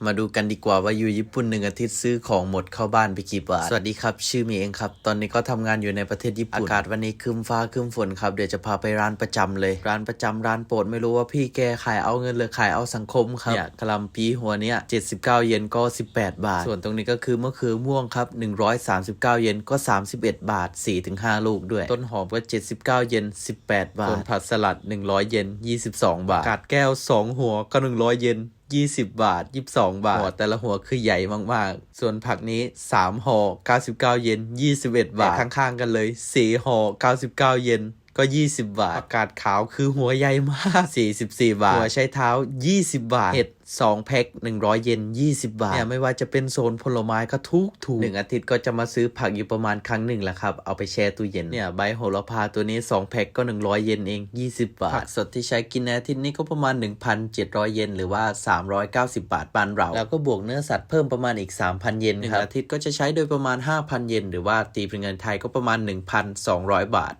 มาดูกันดีกว่าว่าอยู่ญี่ปุ่น1 อาทิตย์ซื้อของหมดเข้าบ้านไปกี่บาทสวัสดีครับชื่อมีเองครับตอนนี้ก็ทำงานอยู่ในประเทศญี่ปุ่นอากาศวันนี้ครึ้มฟ้าครึ้มฝนครับเดี๋ยวจะพาไปร้านประจำเลยร้านประจำร้านโปรดไม่รู้ว่าพี่แกขายเอาเงินหรือขายเอาสังคมครับเนี่ยกะหล่ำปีหัวเนี้ย79 เยนก็18 บาทส่วนตรงนี้ก็คือมะเขือม่วงครับ139 เยนก็31 บาท 4-5 ลูกด้วยต้นหอมก็79 เยน18 บาทส่วนผักสลัด100 เยน22 บาทกาดแก้ว2 หัวก็100 เยน20 บาท22 บาทหัวแต่ละหัวคือใหญ่มากๆส่วนผักนี้3 ห่อ99 เยน21 บาทข้างๆกันเลย4 ห่อ99 เยนก็20 บาทผักกาดขาวคือหัวใหญ่มาก44 บาทหัวไชเท้า20 บาทเห็ด2 แพ็ค100 เยน20 บาทเนี่ยไม่ว่าจะเป็นโซนผลไม้ก็ถูก1 อาทิตย์ก็จะมาซื้อผักอยู่ประมาณครั้งหนึ่งแหละครับเอาไปแช่ตู้เย็นเนี่ยใบโหระพาตัวนี้2 แพ็คก็100 เยนเอง20 บาทผักสดที่ใช้กินในอาทิตย์นี้ก็ประมาณ 1,700 เยนหรือว่า390 บาทบ้านเราแล้วก็บวกเนื้อสัตว์เพิ่มประมาณอีก 3,000 เยนครับ1 อาทิตย์ก็จะใช้โดยประมาณ 5,000 เยนหรือว่าตีเป็นเงินไทยก็ประมาณ 1,200 บาท